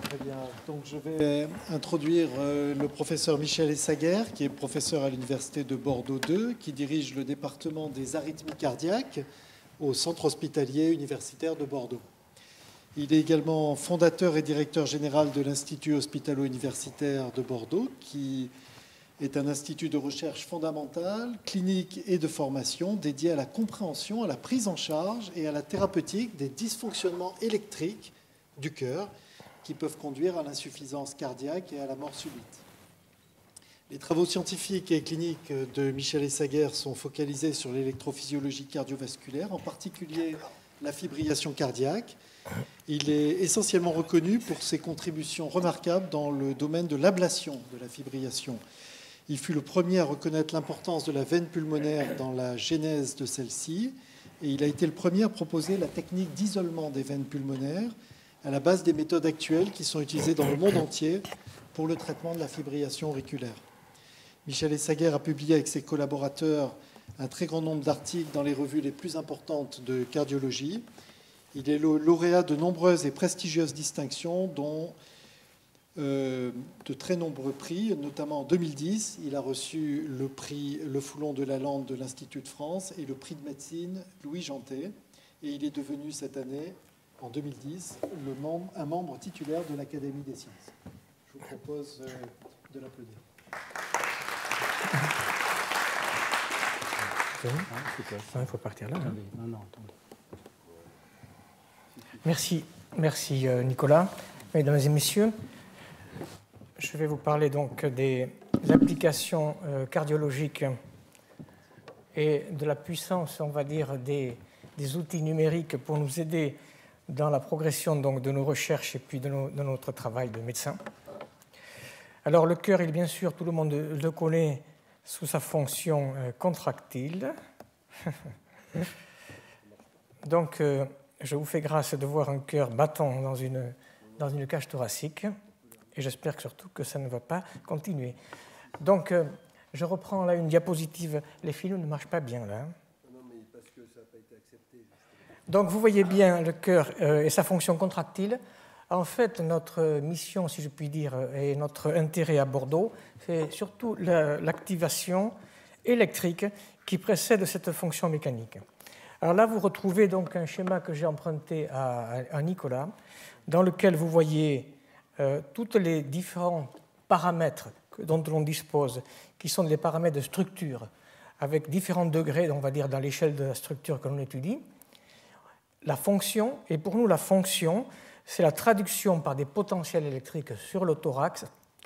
Très bien. Donc, je vais introduire le professeur Michel Essaguer, qui est professeur à l'Université de Bordeaux 2, qui dirige le département des arythmies cardiaques au Centre hospitalier universitaire de Bordeaux. Il est également fondateur et directeur général de l'Institut hospitalo-universitaire de Bordeaux, qui est un institut de recherche fondamentale, clinique et de formation dédié à la compréhension, à la prise en charge et à la thérapeutique des dysfonctionnements électriques du cœur qui peuvent conduire à l'insuffisance cardiaque et à la mort subite. Les travaux scientifiques et cliniques de Michel Essaguer sont focalisés sur l'électrophysiologie cardiovasculaire, en particulier la fibrillation cardiaque. Il est essentiellement reconnu pour ses contributions remarquables dans le domaine de l'ablation de la fibrillation. Il fut le premier à reconnaître l'importance de la veine pulmonaire dans la genèse de celle-ci, et il a été le premier à proposer la technique d'isolement des veines pulmonaires à la base des méthodes actuelles qui sont utilisées dans le monde entier pour le traitement de la fibrillation auriculaire. Michel Essaguer a publié avec ses collaborateurs un très grand nombre d'articles dans les revues les plus importantes de cardiologie. Il est lauréat de nombreuses et prestigieuses distinctions, dont de très nombreux prix, notamment en 2010, il a reçu le prix Le Foulon de la Lande de l'Institut de France et le prix de médecine Louis Jantet. Et il est devenu cette année, en 2010, un membre titulaire de l'Académie des sciences. Je vous propose de l'applaudir. Il faut partir là. Merci Nicolas. Mesdames et messieurs, je vais vous parler donc des applications cardiologiques et de la puissance, on va dire, des outils numériques pour nous aider dans la progression donc, de nos recherches et puis de notre travail de médecin. Alors le cœur, il, bien sûr, tout le monde le connaît sous sa fonction contractile. Donc je vous fais grâce de voir un cœur battant dans une cage thoracique et j'espère surtout que ça ne va pas continuer. Donc je reprends là une diapositive. Les films ne marchent pas bien là. Non, mais parce que ça n'a pas été accepté. Donc vous voyez bien le cœur et sa fonction contractile. En fait, notre mission, si je puis dire, et notre intérêt à Bordeaux, c'est surtout l'activation électrique qui précède cette fonction mécanique. Alors là, vous retrouvez donc un schéma que j'ai emprunté à Nicolas, dans lequel vous voyez tous les différents paramètres dont l'on dispose, qui sont des paramètres de structure, avec différents degrés, on va dire, dans l'échelle de la structure que l'on étudie. La fonction, et pour nous, la fonction, c'est la traduction par des potentiels électriques sur le thorax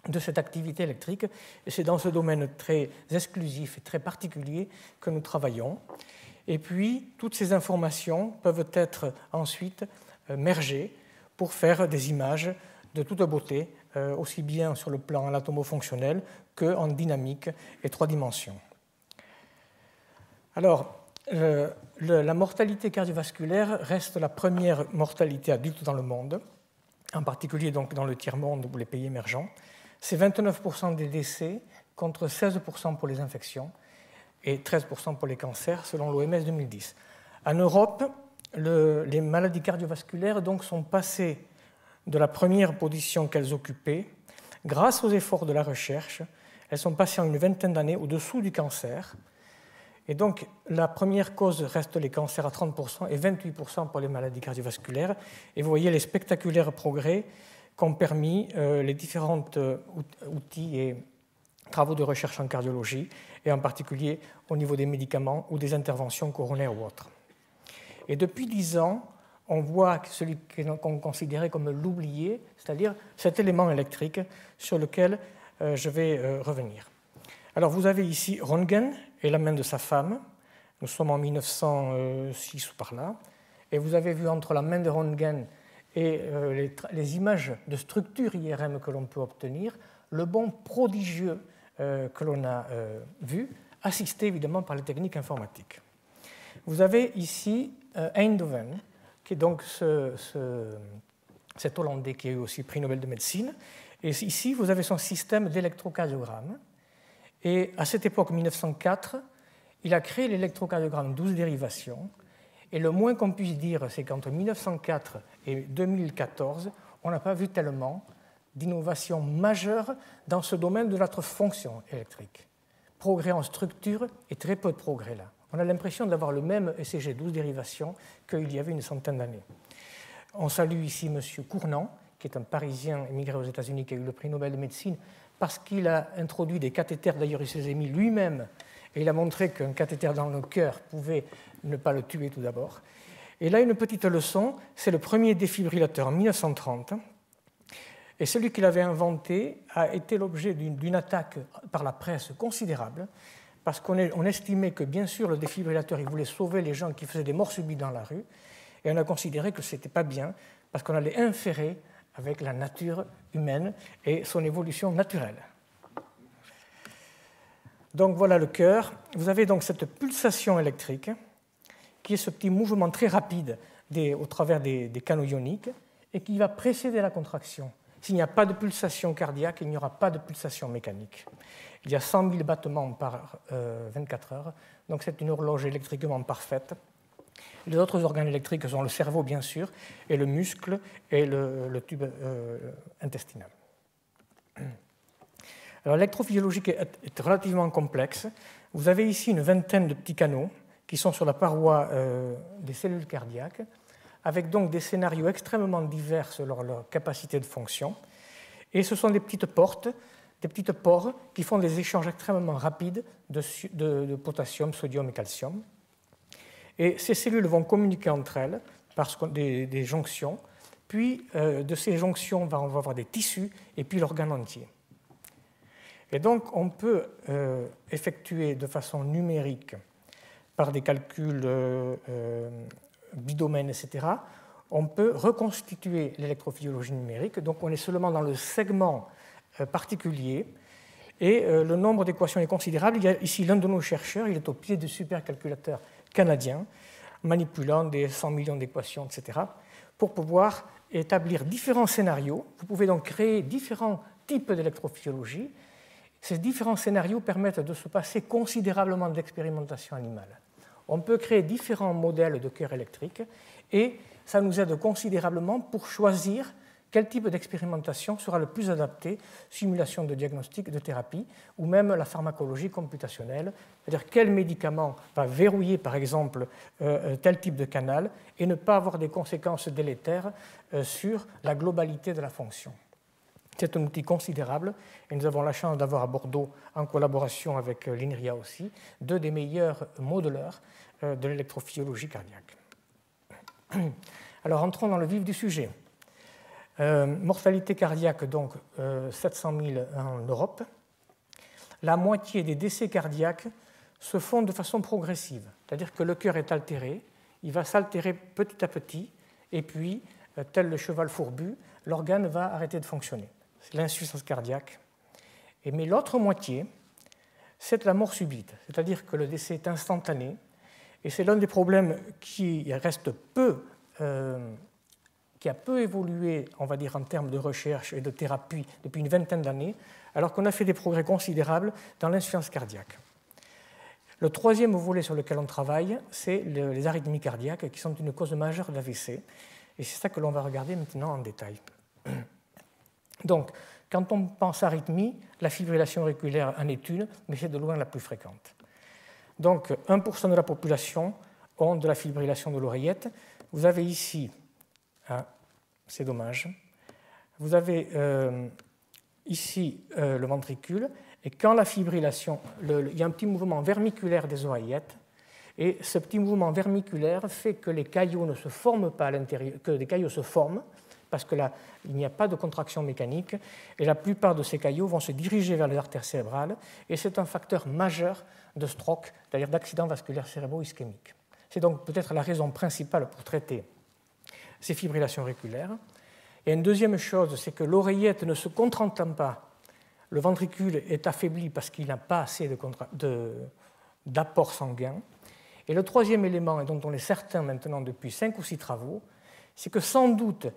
de cette activité électrique. Et c'est dans ce domaine très exclusif et très particulier que nous travaillons. Et puis, toutes ces informations peuvent être ensuite mergées pour faire des images de toute beauté, aussi bien sur le plan anatomo-fonctionnel qu'en dynamique et 3 dimensions. Alors, la mortalité cardiovasculaire reste la première mortalité adulte dans le monde, en particulier donc dans le tiers-monde ou les pays émergents. C'est 29% des décès contre 16% pour les infections et 13% pour les cancers, selon l'OMS 2010. En Europe, les maladies cardiovasculaires donc, sont passées de la première position qu'elles occupaient. Grâce aux efforts de la recherche, elles sont passées en une vingtaine d'années au-dessous du cancer. Et donc, la première cause reste les cancers à 30% et 28% pour les maladies cardiovasculaires. Et vous voyez les spectaculaires progrès qu'ont permis les différents outils et travaux de recherche en cardiologie, et en particulier au niveau des médicaments ou des interventions coronaires ou autres. Et depuis 10 ans, on voit celui qu'on considérait comme l'oublié, c'est-à-dire cet élément électrique sur lequel je vais revenir. Alors vous avez ici Röntgen et la main de sa femme. Nous sommes en 1906 ou par là. Et vous avez vu entre la main de Röntgen et les images de structure IRM que l'on peut obtenir, le bond prodigieux que l'on a vu, assisté évidemment par les techniques informatiques. Vous avez ici Eindhoven, qui est donc cet Hollandais qui a eu aussi prix Nobel de médecine. Et ici, vous avez son système d'électrocardiogramme. Et à cette époque, 1904, il a créé l'électrocardiogramme 12 dérivations. Et le moins qu'on puisse dire, c'est qu'entre 1904 et 2014, on n'a pas vu tellement d'innovation majeure dans ce domaine de notre fonction électrique. Progrès en structure et très peu de progrès là. On a l'impression d'avoir le même ECG 12 dérivation qu'il y avait une centaine d'années. On salue ici M. Cournant, qui est un Parisien émigré aux États-Unis qui a eu le prix Nobel de médecine parce qu'il a introduit des cathéters, d'ailleurs il s'est émis lui-même, et il a montré qu'un cathéter dans le cœur pouvait ne pas le tuer tout d'abord. Et là, une petite leçon, c'est le premier défibrillateur en 1930. Et celui qu'il avait inventé a été l'objet d'une attaque par la presse considérable, parce qu'on estimait que, bien sûr, le défibrillateur il voulait sauver les gens qui faisaient des morts subites dans la rue, et on a considéré que ce n'était pas bien, parce qu'on allait inférer avec la nature humaine et son évolution naturelle. Donc voilà le cœur. Vous avez donc cette pulsation électrique, qui est ce petit mouvement très rapide au travers des canaux ioniques, et qui va précéder la contraction. S'il n'y a pas de pulsation cardiaque, il n'y aura pas de pulsation mécanique. Il y a 100 000 battements par 24 heures, donc c'est une horloge électriquement parfaite. Les autres organes électriques sont le cerveau, bien sûr, et le muscle et le tube intestinal. Alors, l'électrophysiologie est relativement complexe. Vous avez ici une vingtaine de petits canaux qui sont sur la paroi des cellules cardiaques, avec donc des scénarios extrêmement divers selon leur capacité de fonction. Et ce sont des petites portes, des petites pores qui font des échanges extrêmement rapides de potassium, sodium et calcium. Et ces cellules vont communiquer entre elles par des jonctions, puis de ces jonctions, on va avoir des tissus et puis l'organe entier. Et donc, on peut effectuer de façon numérique, par des calculs bidomènes, etc., on peut reconstituer l'électrophysiologie numérique. Donc, on est seulement dans le segment particulier. Et le nombre d'équations est considérable. Il y a ici l'un de nos chercheurs, il est au pied du supercalculateur canadien, manipulant des 100 millions d'équations, etc., pour pouvoir établir différents scénarios. Vous pouvez donc créer différents types d'électrophysiologie. Ces différents scénarios permettent de se passer considérablement d'expérimentation animale. On peut créer différents modèles de cœur électrique et ça nous aide considérablement pour choisir quel type d'expérimentation sera le plus adapté, simulation de diagnostic, de thérapie, ou même la pharmacologie computationnelle, c'est-à-dire quel médicament va verrouiller, par exemple, tel type de canal et ne pas avoir des conséquences délétères sur la globalité de la fonction. C'est un outil considérable et nous avons la chance d'avoir à Bordeaux, en collaboration avec l'INRIA aussi, deux des meilleurs modeleurs de l'électrophysiologie cardiaque. Alors entrons dans le vif du sujet. Mortalité cardiaque, donc 700 000 en Europe. La moitié des décès cardiaques se font de façon progressive, c'est-à-dire que le cœur est altéré, il va s'altérer petit à petit, et puis, tel le cheval fourbu, l'organe va arrêter de fonctionner. C'est l'insuffisance cardiaque. Mais l'autre moitié, c'est la mort subite, c'est-à-dire que le décès est instantané, et c'est l'un des problèmes qui reste qui a peu évolué, on va dire, en termes de recherche et de thérapie depuis une vingtaine d'années, alors qu'on a fait des progrès considérables dans l'insuffisance cardiaque. Le troisième volet sur lequel on travaille, c'est les arythmies cardiaques, qui sont une cause majeure d'AVC, et c'est ça que l'on va regarder maintenant en détail. Donc, quand on pense à arythmie, la fibrillation auriculaire en est une, mais c'est de loin la plus fréquente. Donc, 1% de la population ont de la fibrillation de l'oreillette. Vous avez ici, c'est dommage, vous avez ici le ventricule, et quand la fibrillation, il y a un petit mouvement vermiculaire des oreillettes, et ce petit mouvement vermiculaire fait que les caillots ne se forment pas à l'intérieur, que des caillots se forment, parce que là, il n'y a pas de contraction mécanique, et la plupart de ces caillots vont se diriger vers les artères cérébrales, et c'est un facteur majeur de stroke, c'est-à-dire d'accident vasculaire cérébro-ischémique. C'est donc peut-être la raison principale pour traiter ces fibrillations auriculaires. Et une deuxième chose, c'est que l'oreillette ne se contractant pas, le ventricule est affaibli parce qu'il n'a pas assez d'apport sanguin. Et le troisième élément, et dont on est certain maintenant depuis 5 ou 6 travaux, c'est que sans doute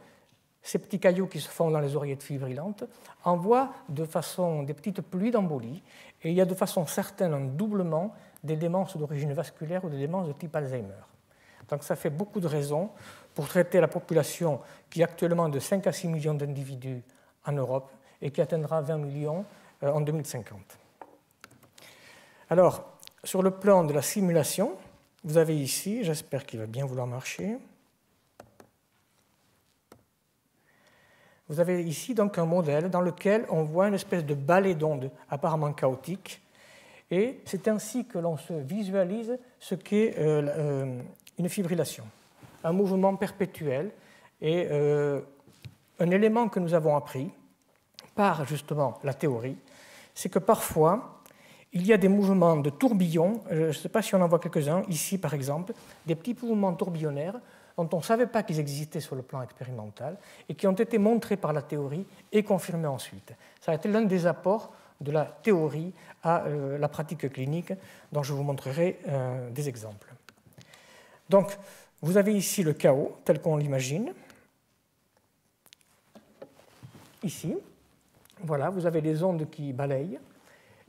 ces petits caillots qui se forment dans les oreillettes fibrillantes envoient de façon des petites pluies d'embolie, et il y a de façon certaine un doublement des démences d'origine vasculaire ou des démences de type Alzheimer. Donc ça fait beaucoup de raisons pour traiter la population qui est actuellement de 5 à 6 millions d'individus en Europe et qui atteindra 20 millions en 2050. Alors, sur le plan de la simulation, vous avez ici, j'espère qu'il va bien vouloir marcher, vous avez ici donc un modèle dans lequel on voit une espèce de balai d'ondes apparemment chaotique, et c'est ainsi que l'on se visualise ce qu'est une fibrillation, un mouvement perpétuel, et un élément que nous avons appris par justement la théorie, c'est que parfois il y a des mouvements de tourbillons, je ne sais pas si on en voit quelques-uns, ici par exemple, des petits mouvements tourbillonnaires dont on ne savait pas qu'ils existaient sur le plan expérimental et qui ont été montrés par la théorie et confirmés ensuite. Ça a été l'un des apports de la théorie à la pratique clinique, dont je vous montrerai des exemples. Donc, vous avez ici le chaos tel qu'on l'imagine. Ici, voilà, vous avez les ondes qui balayent.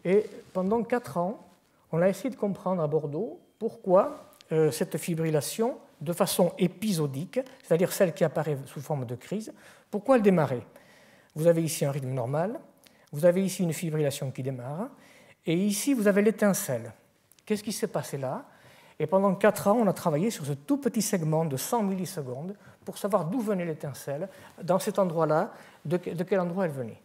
Et pendant 4 ans, on a essayé de comprendre à Bordeaux pourquoi cette fibrillation, de façon épisodique, c'est-à-dire celle qui apparaît sous forme de crise, pourquoi elle démarrait. Vous avez ici un rythme normal, vous avez ici une fibrillation qui démarre, et ici vous avez l'étincelle. Qu'est-ce qui s'est passé là? Et pendant 4 ans, on a travaillé sur ce tout petit segment de 100 millisecondes pour savoir d'où venait l'étincelle, dans cet endroit-là, de quel endroit elle venait.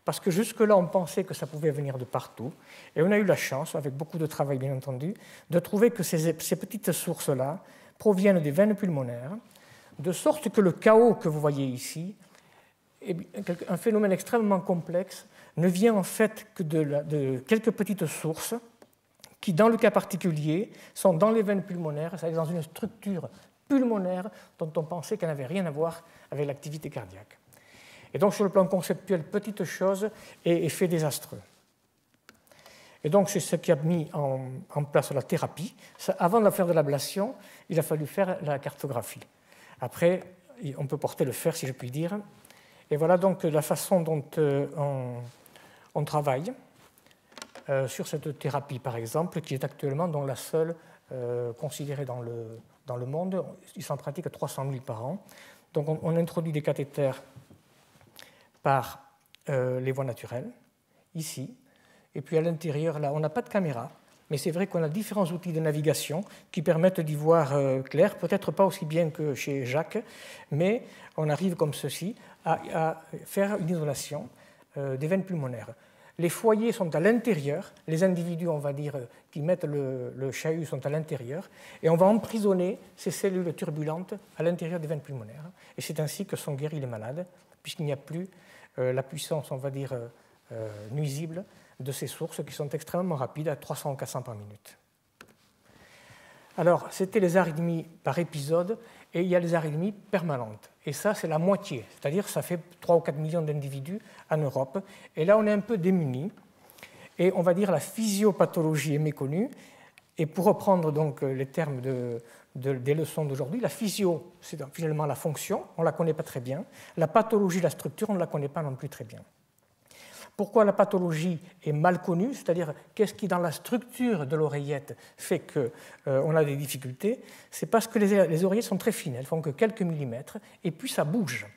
Parce que jusque-là, on pensait que ça pouvait venir de partout. Et on a eu la chance, avec beaucoup de travail bien entendu, de trouver que ces petites sources-là proviennent des veines pulmonaires, de sorte que le chaos que vous voyez ici, un phénomène extrêmement complexe, ne vient en fait que de quelques petites sources qui, dans le cas particulier, sont dans les veines pulmonaires, c'est-à-dire dans une structure pulmonaire dont on pensait qu'elle n'avait rien à voir avec l'activité cardiaque. Et donc, sur le plan conceptuel, petite chose et effet désastreux. Et donc, c'est ce qui a mis en place la thérapie. Avant de faire de l'ablation, il a fallu faire la cartographie. Après, on peut porter le fer, si je puis dire. Et voilà donc la façon dont on travaille sur cette thérapie, par exemple, qui est actuellement donc la seule considérée dans le monde. Ils s'en pratiquent 300 000 par an. Donc, on introduit des cathéters par les voies naturelles, ici. Et puis à l'intérieur, là, on n'a pas de caméra, mais c'est vrai qu'on a différents outils de navigation qui permettent d'y voir clair, peut-être pas aussi bien que chez Jacques, mais on arrive comme ceci à faire une isolation des veines pulmonaires. Les foyers sont à l'intérieur, les individus, on va dire, qui mettent le chahut sont à l'intérieur, et on va emprisonner ces cellules turbulentes à l'intérieur des veines pulmonaires. Et c'est ainsi que sont guéris les malades, puisqu'il n'y a plus la puissance, on va dire, nuisible de ces sources qui sont extrêmement rapides, à 300 ou 400 par minute. Alors, c'était les arythmies par épisode, et il y a les arythmies permanentes. Et ça, c'est la moitié, c'est-à-dire ça fait 3 ou 4 millions d'individus en Europe. Et là, on est un peu démunis, et on va dire la physiopathologie est méconnue. Et pour reprendre donc les termes des leçons d'aujourd'hui, la physio, c'est finalement la fonction, on ne la connaît pas très bien. La pathologie, la structure, on ne la connaît pas non plus très bien. Pourquoi la pathologie est mal connue, c'est-à-dire qu'est-ce qui dans la structure de l'oreillette fait qu'on a des difficultés, c'est parce que les oreillettes sont très fines, elles font que quelques millimètres, et puis ça bouge.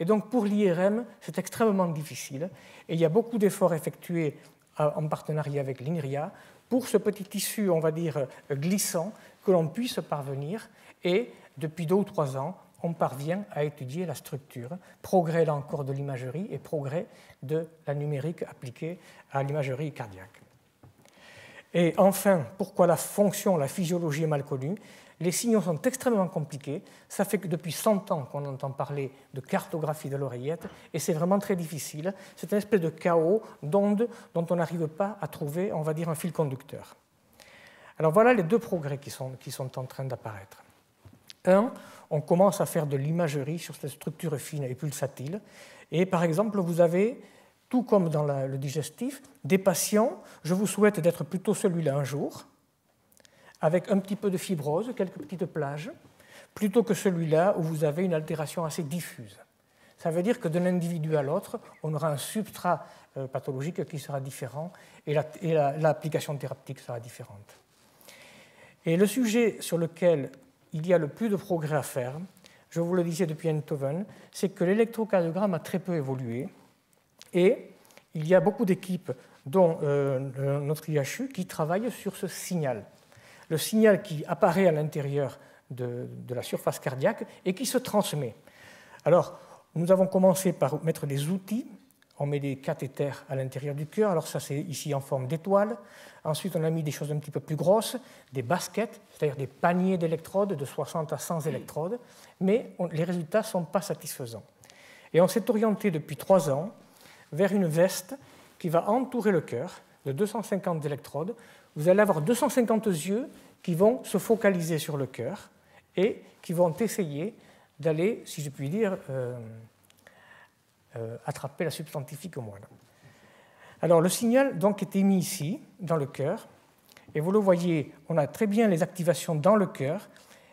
Et donc pour l'IRM, c'est extrêmement difficile, et il y a beaucoup d'efforts effectués en partenariat avec l'INRIA pour ce petit tissu, on va dire, glissant, que l'on puisse parvenir, et depuis 2 ou 3 ans, on parvient à étudier la structure, progrès là encore de l'imagerie et progrès de la numérique appliquée à l'imagerie cardiaque. Et enfin, pourquoi la fonction, la physiologie est mal connue? Les signaux sont extrêmement compliqués, ça fait que depuis 100 ans qu'on entend parler de cartographie de l'oreillette, et c'est vraiment très difficile, c'est une espèce de chaos d'ondes dont on n'arrive pas à trouver, on va dire, un fil conducteur. Alors voilà les 2 progrès qui sont en train d'apparaître. Un, on commence à faire de l'imagerie sur cette structure fine et pulsatile. Et par exemple, vous avez, tout comme dans le digestif, des patients, je vous souhaite d'être plutôt celui-là un jour, avec un petit peu de fibrose, quelques petites plages, plutôt que celui-là où vous avez une altération assez diffuse. Ça veut dire que d'un individu à l'autre, on aura un substrat pathologique qui sera différent et l'application thérapeutique sera différente. Et le sujet sur lequel il y a le plus de progrès à faire, je vous le disais depuis Eindhoven, c'est que l'électrocardiogramme a très peu évolué et il y a beaucoup d'équipes, dont notre IHU, qui travaillent sur ce signal. Le signal qui apparaît à l'intérieur de la surface cardiaque et qui se transmet. Alors, nous avons commencé par mettre des outils. On met des cathéters à l'intérieur du cœur. Alors ça, c'est ici en forme d'étoile. Ensuite, on a mis des choses un petit peu plus grosses, des baskets, c'est-à-dire des paniers d'électrodes de 60 à 100 électrodes. Mais les résultats ne sont pas satisfaisants. Et on s'est orienté depuis 3 ans vers une veste qui va entourer le cœur de 250 électrodes. Vous allez avoir 250 yeux qui vont se focaliser sur le cœur et qui vont essayer d'aller, si je puis dire, attraper la substantifique moelle. Alors le signal donc est émis ici, dans le cœur, et vous le voyez, on a très bien les activations dans le cœur,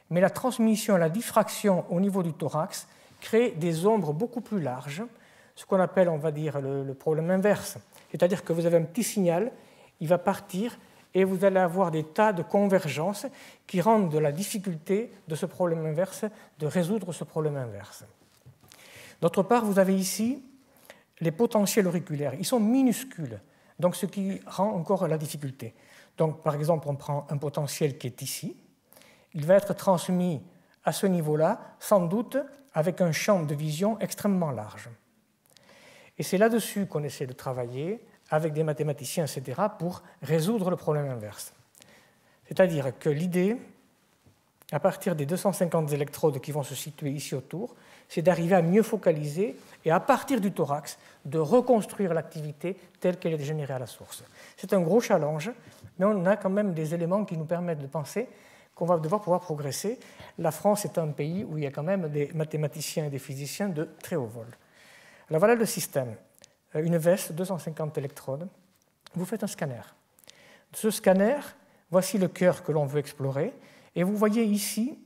mais la transmission et la diffraction au niveau du thorax crée des ombres beaucoup plus larges, ce qu'on appelle, on va dire, le problème inverse. C'est-à-dire que vous avez un petit signal, il va partir, et vous allez avoir des tas de convergences qui rendent de la difficulté de ce problème inverse, de résoudre ce problème inverse. D'autre part, vous avez ici les potentiels auriculaires. Ils sont minuscules, donc ce qui rend encore la difficulté. Donc, par exemple, on prend un potentiel qui est ici. Il va être transmis à ce niveau-là, sans doute avec un champ de vision extrêmement large. Et c'est là-dessus qu'on essaie de travailler avec des mathématiciens, etc., pour résoudre le problème inverse. C'est-à-dire que l'idée, à partir des 250 électrodes qui vont se situer ici autour, c'est d'arriver à mieux focaliser et à partir du thorax, de reconstruire l'activité telle qu'elle est générée à la source. C'est un gros challenge, mais on a quand même des éléments qui nous permettent de penser qu'on va devoir pouvoir progresser. La France est un pays où il y a quand même des mathématiciens et des physiciens de très haut vol. Alors voilà le système. Une veste, 250 électrodes. Vous faites un scanner. De ce scanner, voici le cœur que l'on veut explorer. Et vous voyez ici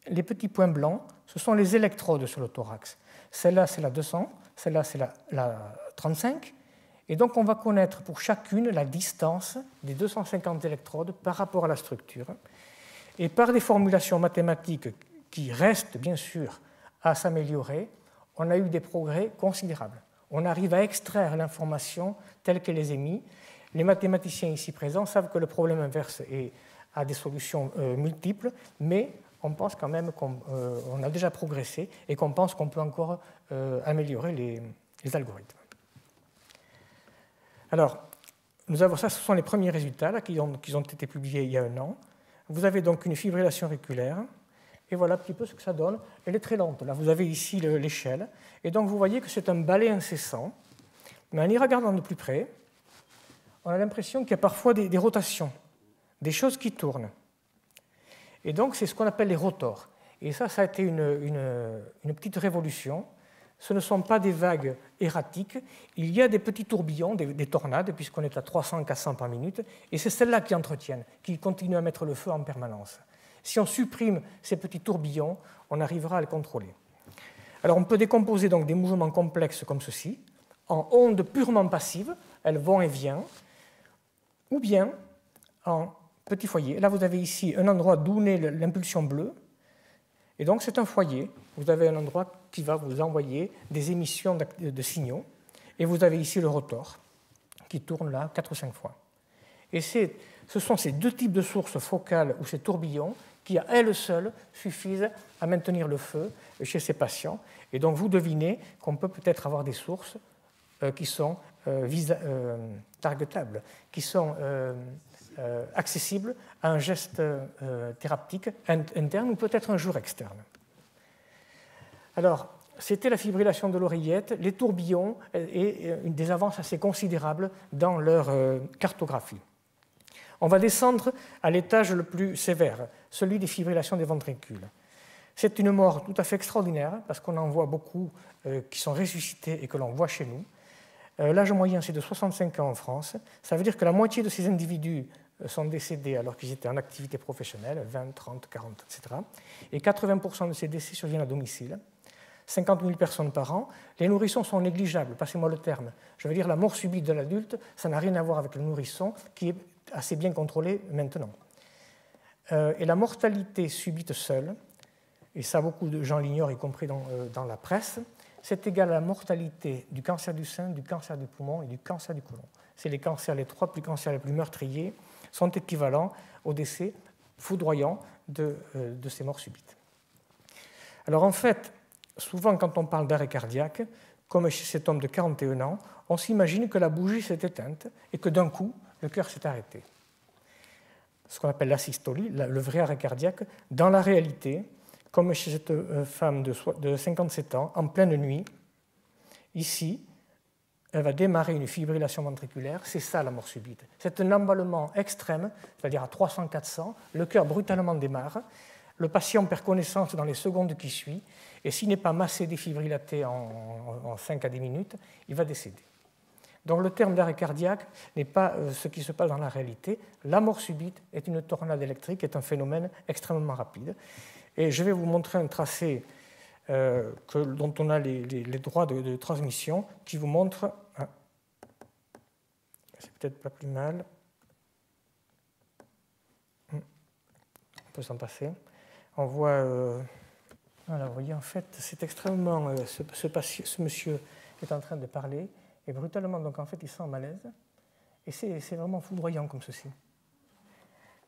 les petits points blancs, ce sont les électrodes sur le thorax. Celle-là, c'est la 200, celle-là, c'est la 35. Et donc, on va connaître pour chacune la distance des 250 électrodes par rapport à la structure. Et par des formulations mathématiques qui restent, bien sûr, à s'améliorer, on a eu des progrès considérables. On arrive à extraire l'information telle qu'elle est émise. Les mathématiciens ici présents savent que le problème inverse a des solutions multiples, mais on pense quand même qu'on a déjà progressé et qu'on pense qu'on peut encore améliorer les algorithmes. Alors, ça, ce sont les premiers résultats là, qui ont été publiés il y a 1 an. Vous avez donc une fibrillation auriculaire, et voilà un petit peu ce que ça donne. Elle est très lente. Là, vous avez ici l'échelle, et donc vous voyez que c'est un balai incessant. Mais en y regardant de plus près, on a l'impression qu'il y a parfois des rotations, des choses qui tournent. Et donc, c'est ce qu'on appelle les rotors. Et ça a été une petite révolution. Ce ne sont pas des vagues erratiques. Il y a des petits tourbillons, des tornades, puisqu'on est à 300-400 par minute, et c'est celles-là qui entretiennent, qui continuent à mettre le feu en permanence. Si on supprime ces petits tourbillons, on arrivera à les contrôler. Alors, on peut décomposer donc des mouvements complexes comme ceci en ondes purement passives, elles vont et viennent, ou bien en petits foyers. Là, vous avez ici un endroit d'où naît l'impulsion bleue, et donc c'est un foyer. Vous avez un endroit qui va vous envoyer des émissions de signaux, et vous avez ici le rotor qui tourne là 4 ou 5 fois. Et ce sont ces 2 types de sources focales ou ces tourbillons qui, à elles seules, suffisent à maintenir le feu chez ces patients. Et donc vous devinez qu'on peut peut-être avoir des sources qui sont targetables, qui sont accessibles à un geste thérapeutique interne ou peut-être un jour externe. Alors, c'était la fibrillation de l'oreillette, les tourbillons et des avances assez considérables dans leur cartographie. On va descendre à l'étage le plus sévère, celui des fibrillations des ventricules. C'est une mort tout à fait extraordinaire parce qu'on en voit beaucoup qui sont ressuscités et que l'on voit chez nous. L'âge moyen, c'est de 65 ans en France. Ça veut dire que la moitié de ces individus sont décédés alors qu'ils étaient en activité professionnelle, 20, 30, 40, etc. Et 80% de ces décès surviennent à domicile. 50 000 personnes par an. Les nourrissons sont négligeables, passez-moi le terme. Je veux dire, la mort subite de l'adulte, ça n'a rien à voir avec le nourrisson, qui est assez bien contrôlé maintenant. Et la mortalité subite seule, et ça beaucoup de gens l'ignorent, y compris dans la presse, c'est égal à la mortalité du cancer du sein, du cancer du poumon et du cancer du côlon. C'est les trois cancers les plus meurtriers sont équivalents au décès foudroyant de ces morts subites. Alors en fait, souvent quand on parle d'arrêt cardiaque, comme chez cet homme de 41 ans, on s'imagine que la bougie s'est éteinte et que d'un coup, le cœur s'est arrêté. Ce qu'on appelle l'asystolie, le vrai arrêt cardiaque. Dans la réalité, comme chez cette femme de 57 ans, en pleine nuit, ici, elle va démarrer une fibrillation ventriculaire, c'est ça la mort subite. C'est un emballement extrême, c'est-à-dire à 300-400, le cœur brutalement démarre, le patient perd connaissance dans les secondes qui suivent, et s'il n'est pas massé défibrillaté en 5 à 10 minutes, il va décéder. Donc le terme d'arrêt cardiaque n'est pas ce qui se passe dans la réalité. La mort subite est une tornade électrique, est un phénomène extrêmement rapide. Et je vais vous montrer un tracé dont on a les droits de transmission qui vous montre, c'est peut-être pas plus mal, on peut s'en passer, on voit, voilà, vous voyez en fait c'est extrêmement, ce monsieur est en train de parler et brutalement donc en fait il sent un malaise et c'est vraiment foudroyant comme ceci.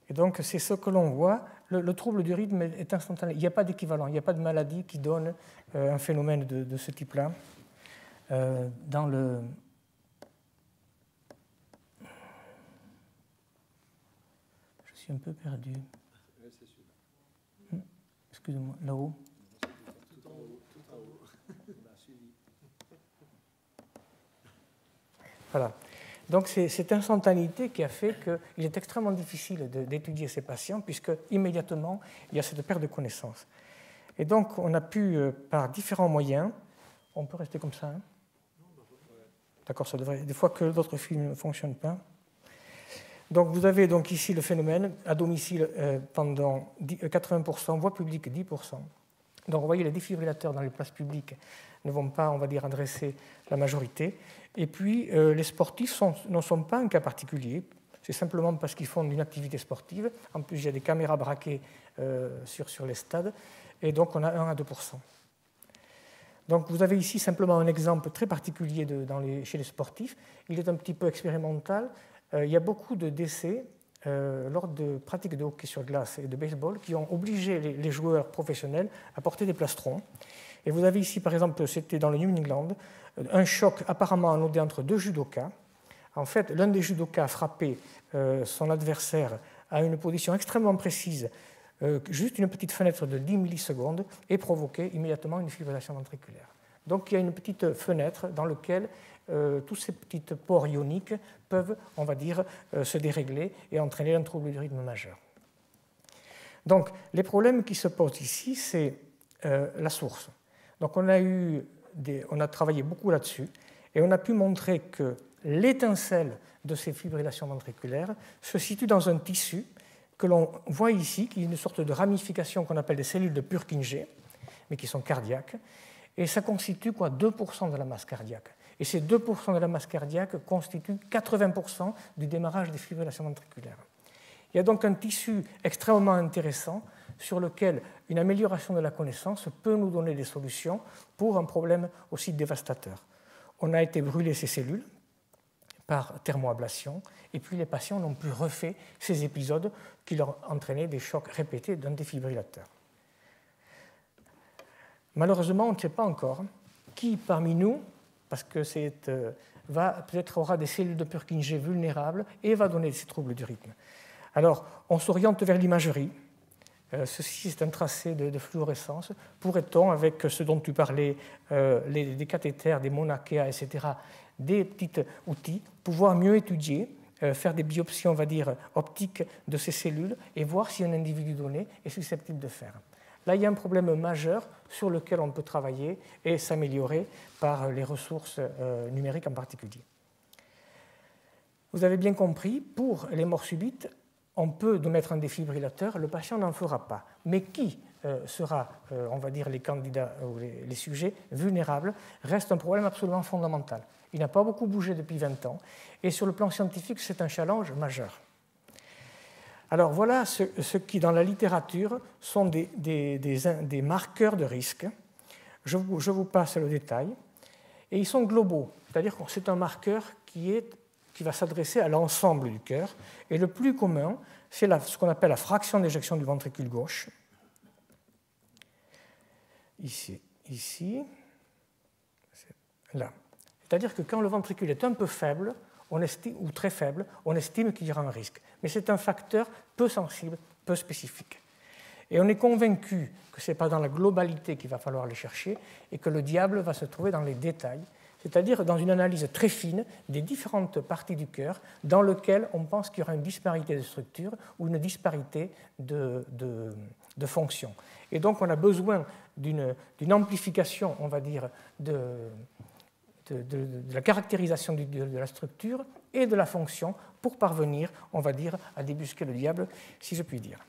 Et donc, c'est ce que l'on voit. Le trouble du rythme est instantané. Il n'y a pas d'équivalent, il n'y a pas de maladie qui donne un phénomène de ce type-là. Dans le... Je suis un peu perdu. Oui, c'est celui-là. Excusez-moi, là-haut. Tout en haut, tout en haut. On a suivi. Voilà. Donc c'est cette instantanéité qui a fait qu'il est extrêmement difficile d'étudier ces patients puisque immédiatement il y a cette perte de connaissance. Et donc on a pu, par différents moyens, on peut rester comme ça, hein? D'accord, ça devrait, des fois que d'autres films ne fonctionnent pas. Donc vous avez donc ici le phénomène à domicile pendant 80%, voie publique 10%. Donc vous voyez les défibrillateurs dans les places publiques ne vont pas, on va dire, adresser la majorité. Et puis, les sportifs ne sont pas un cas particulier. C'est simplement parce qu'ils font une activité sportive. En plus, il y a des caméras braquées sur les stades. Et donc, on a 1 à 2%. Donc, vous avez ici simplement un exemple très particulier chez les sportifs. Il est un petit peu expérimental. Il y a beaucoup de décès lors de pratiques de hockey sur glace et de baseball qui ont obligé les joueurs professionnels à porter des plastrons. Et vous avez ici, par exemple, c'était dans le New England, un choc apparemment anodé entre deux judokas. En fait, l'un des judokas a frappé son adversaire à une position extrêmement précise, juste une petite fenêtre de 10 millisecondes, et provoqué immédiatement une fibrillation ventriculaire. Donc il y a une petite fenêtre dans laquelle tous ces petits pores ioniques peuvent, on va dire, se dérégler et entraîner un trouble du rythme majeur. Donc les problèmes qui se posent ici, c'est la source. Donc on a travaillé beaucoup là-dessus et on a pu montrer que l'étincelle de ces fibrillations ventriculaires se situe dans un tissu que l'on voit ici, qui est une sorte de ramification qu'on appelle des cellules de Purkinje, mais qui sont cardiaques, et ça constitue 2% de la masse cardiaque. Et ces 2% de la masse cardiaque constituent 80% du démarrage des fibrillations ventriculaires. Il y a donc un tissu extrêmement intéressant sur lequel une amélioration de la connaissance peut nous donner des solutions pour un problème aussi dévastateur. On a été brûler ces cellules par thermoablation, et puis les patients n'ont plus refait ces épisodes qui leur entraînaient des chocs répétés d'un défibrillateur. Malheureusement, on ne sait pas encore qui parmi nous, parce que peut-être aura des cellules de Purkinje vulnérables et va donner ces troubles du rythme. Alors, on s'oriente vers l'imagerie. Ceci, c'est un tracé de fluorescence. Pourrait-on, avec ce dont tu parlais, des cathéters, des monachea, etc., des petits outils, pouvoir mieux étudier, faire des biopsies, on va dire, optiques de ces cellules et voir si un individu donné est susceptible de faire. Là, il y a un problème majeur sur lequel on peut travailler et s'améliorer par les ressources numériques en particulier. Vous avez bien compris, pour les morts subites, on peut mettre un défibrillateur, le patient n'en fera pas. Mais qui sera, on va dire, les candidats ou les sujets vulnérables reste un problème absolument fondamental. Il n'a pas beaucoup bougé depuis 20 ans et sur le plan scientifique, c'est un challenge majeur. Alors voilà ce qui, dans la littérature, sont des marqueurs de risque. Je vous passe le détail. Et ils sont globaux, c'est-à-dire que c'est un marqueur qui va s'adresser à l'ensemble du cœur. Et le plus commun, c'est ce qu'on appelle la fraction d'éjection du ventricule gauche. Ici, là. C'est-à-dire que quand le ventricule est un peu faible, ou très faible, on estime qu'il y aura un risque. Mais c'est un facteur peu sensible, peu spécifique. Et on est convaincu que ce n'est pas dans la globalité qu'il va falloir les chercher et que le diable va se trouver dans les détails, c'est-à-dire dans une analyse très fine des différentes parties du cœur dans lesquelles on pense qu'il y aura une disparité de structure ou une disparité de fonction. Et donc on a besoin d'une amplification, on va dire, de la caractérisation de la structure et de la fonction pour parvenir, on va dire, à débusquer le diable, si je puis dire.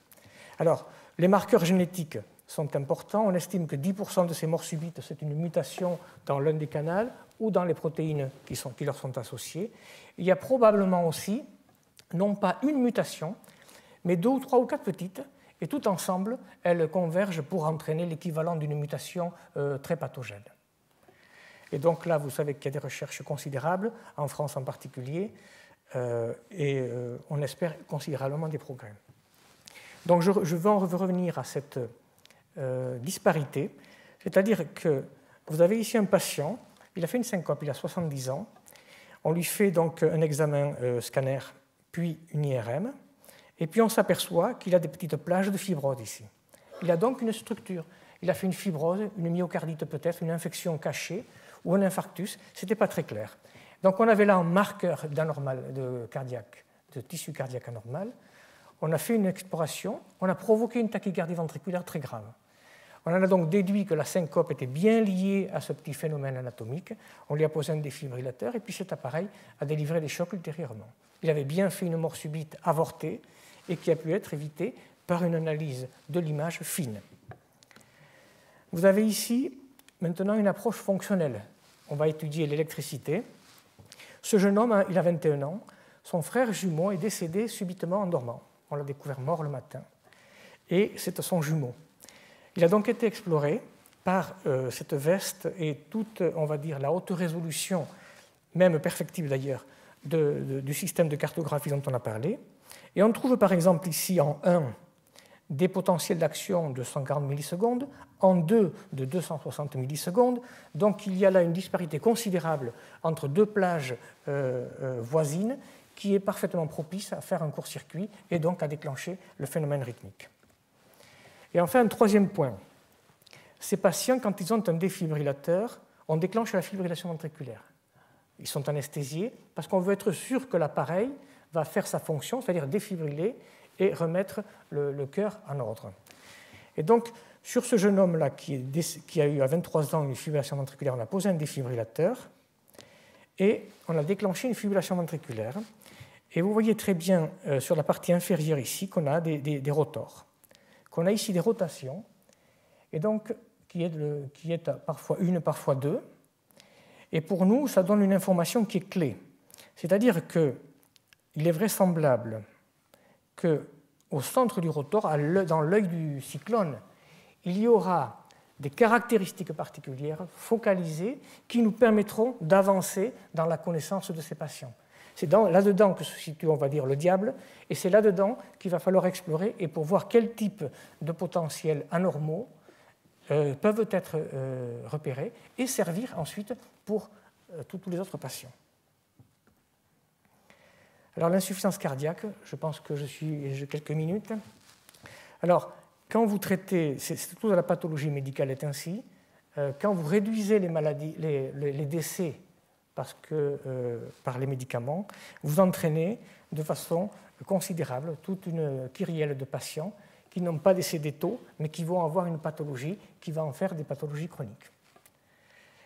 Alors, les marqueurs génétiques sont importants. On estime que 10% de ces morts subites, c'est une mutation dans l'un des canaux ou dans les protéines qui leur sont associées. Il y a probablement aussi, non pas une mutation, mais 2 ou 3 ou 4 petites, et tout ensemble, elles convergent pour entraîner l'équivalent d'une mutation très pathogène. Et donc là, vous savez qu'il y a des recherches considérables, en France en particulier, et on espère considérablement des progrès. Donc je veux revenir à cette disparité, c'est-à-dire que vous avez ici un patient, il a fait une syncope, il a 70 ans, on lui fait donc un examen scanner, puis une IRM, et puis on s'aperçoit qu'il a des petites plages de fibrose ici. Il a donc une structure, il a fait une fibrose, une myocardite peut-être, une infection cachée, ou un infarctus, ce n'était pas très clair. Donc on avait là un marqueur d'anormal de tissu cardiaque anormal. On a fait une exploration, on a provoqué une tachycardie ventriculaire très grave. On en a donc déduit que la syncope était bien liée à ce petit phénomène anatomique. On lui a posé un défibrillateur et puis cet appareil a délivré des chocs ultérieurement. Il avait bien fait une mort subite avortée et qui a pu être évitée par une analyse de l'image fine. Vous avez ici maintenant une approche fonctionnelle. On va étudier l'électricité. Ce jeune homme, il a 21 ans. Son frère jumeau est décédé subitement en dormant. On l'a découvert mort le matin. Et c'est son jumeau. Il a donc été exploré par cette veste et toute, on va dire, la haute résolution, même perfectible d'ailleurs, du système de cartographie dont on a parlé. Et on trouve par exemple ici en 1 des potentiels d'action de 140 millisecondes, en 2 de 260 millisecondes. Donc il y a là une disparité considérable entre 2 plages voisines qui est parfaitement propice à faire un court-circuit et donc à déclencher le phénomène rythmique. Et enfin, un troisième point. Ces patients, quand ils ont un défibrillateur, on déclenche la fibrillation ventriculaire. Ils sont anesthésiés parce qu'on veut être sûr que l'appareil va faire sa fonction, c'est-à-dire défibriller et remettre le cœur en ordre. Et donc, sur ce jeune homme-là qui a eu à 23 ans une fibrillation ventriculaire, on a posé un défibrillateur et on a déclenché une fibrillation ventriculaire. Et vous voyez très bien sur la partie inférieure ici qu'on a des rotors, qu'on a ici des rotations, et donc qui est parfois une, parfois 2. Et pour nous, ça donne une information qui est clé. C'est-à-dire qu'il est vraisemblable qu'au centre du rotor, dans l'œil du cyclone, il y aura des caractéristiques particulières focalisées qui nous permettront d'avancer dans la connaissance de ces patients. C'est là-dedans que se situe, on va dire, le diable, et c'est là-dedans qu'il va falloir explorer et pour voir quel type de potentiels anormaux peuvent être repérés et servir ensuite pour tous les autres patients. Alors l'insuffisance cardiaque, je pense que j'ai quelques minutes. Alors, quand vous traitez, toute la pathologie médicale est ainsi, quand vous réduisez les maladies, les décès par les médicaments, vous entraînez de façon considérable toute une kyrielle de patients qui n'ont pas décédé tôt, mais qui vont avoir une pathologie qui va en faire des pathologies chroniques.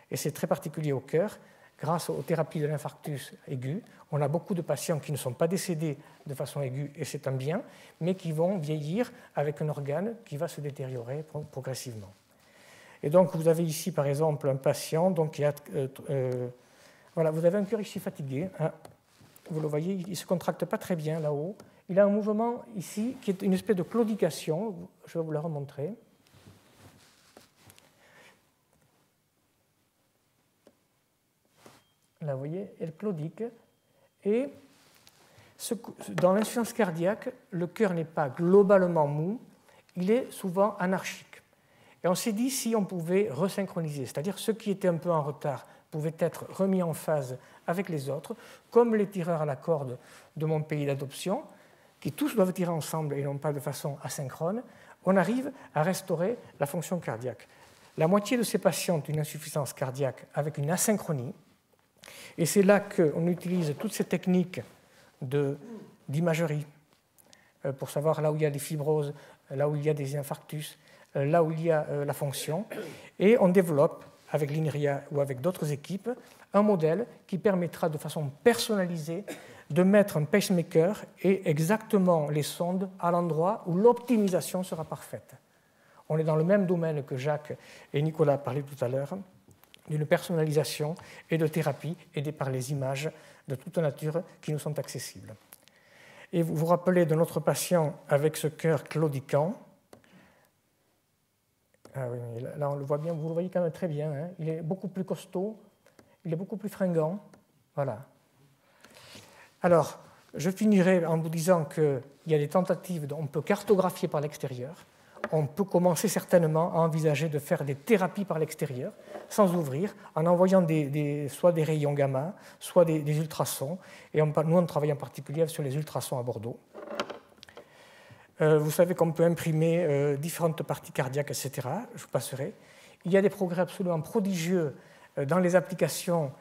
Et c'est très particulier au cœur. Grâce aux thérapies de l'infarctus aigu, on a beaucoup de patients qui ne sont pas décédés de façon aiguë, et c'est un bien, mais qui vont vieillir avec un organe qui va se détériorer progressivement. Et donc, vous avez ici, par exemple, un patient qui a... voilà, vous avez un cœur ici fatigué. Hein, vous le voyez, il ne se contracte pas très bien là-haut, il a un mouvement ici qui est une espèce de claudication. Je vais vous la remontrer. Là, vous voyez, elle claudique. Et dans l'insuffisance cardiaque, le cœur n'est pas globalement mou, il est souvent anarchique. Et on s'est dit si on pouvait resynchroniser, c'est-à-dire ceux qui étaient un peu en retard pouvaient être remis en phase avec les autres, comme les tireurs à la corde de mon pays d'adoption, qui tous doivent tirer ensemble et non pas de façon asynchrone, on arrive à restaurer la fonction cardiaque. La moitié de ces patients ont une insuffisance cardiaque avec une asynchronie, et c'est là qu'on utilise toutes ces techniques d'imagerie pour savoir là où il y a des fibroses, là où il y a des infarctus, là où il y a la fonction, et on développe avec l'INRIA ou avec d'autres équipes un modèle qui permettra de façon personnalisée de mettre un pacemaker et exactement les sondes à l'endroit où l'optimisation sera parfaite. On est dans le même domaine que Jacques et Nicolas parlaient tout à l'heure, d'une personnalisation et de thérapie aidée par les images de toute nature qui nous sont accessibles. Et vous vous rappelez de notre patient avec ce cœur claudiquant. Ah oui, là on le voit bien, vous le voyez quand même très bien. Hein. Il est beaucoup plus costaud, il est beaucoup plus fringant. Voilà. Alors, je finirai en vous disant qu'il y a des tentatives, on peut cartographier par l'extérieur. On peut commencer certainement à envisager de faire des thérapies par l'extérieur, sans ouvrir, en envoyant soit des rayons gamma, soit des ultrasons. Et nous, on travaille en particulier sur les ultrasons à Bordeaux. Vous savez qu'on peut imprimer différentes parties cardiaques, etc. Je vous passerai. Il y a des progrès absolument prodigieux dans les applications.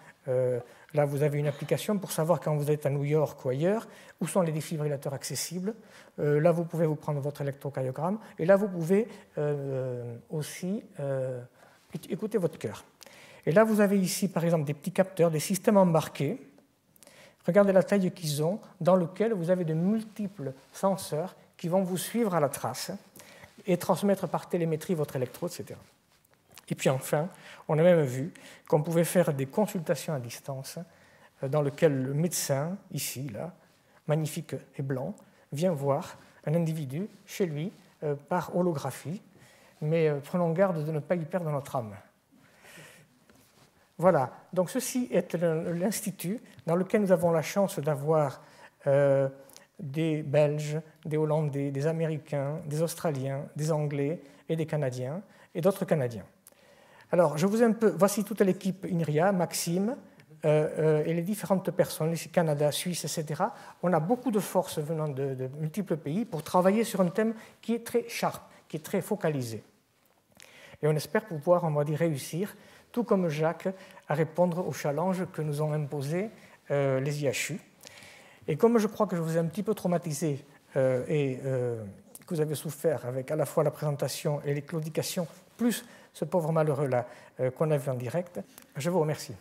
Là, vous avez une application pour savoir quand vous êtes à New York ou ailleurs, où sont les défibrillateurs accessibles. Là, vous pouvez vous prendre votre électrocardiogramme. Et là, vous pouvez aussi écouter votre cœur. Et là, vous avez ici, par exemple, des petits capteurs, des systèmes embarqués. Regardez la taille qu'ils ont, dans lequel vous avez de multiples senseurs qui vont vous suivre à la trace et transmettre par télémétrie votre électrode, etc. Et puis enfin, on a même vu qu'on pouvait faire des consultations à distance dans lesquelles le médecin, ici, là, magnifique et blanc, vient voir un individu chez lui par holographie, mais prenons garde de ne pas y perdre notre âme. Voilà, donc ceci est l'Institut dans lequel nous avons la chance d'avoir des Belges, des Hollandais, des Américains, des Australiens, des Anglais et des Canadiens, et d'autres Canadiens. Alors, voici toute l'équipe INRIA, Maxime, et les différentes personnes, ici Canada, Suisse, etc. On a beaucoup de forces venant de multiples pays pour travailler sur un thème qui est très sharp, qui est très focalisé. Et on espère pouvoir, on va dire, réussir, tout comme Jacques, à répondre aux challenges que nous ont imposés les IHU. Et comme je crois que je vous ai un petit peu traumatisé et que vous avez souffert avec à la fois la présentation et les claudications, plus ce pauvre malheureux-là qu'on a vu en direct, je vous remercie.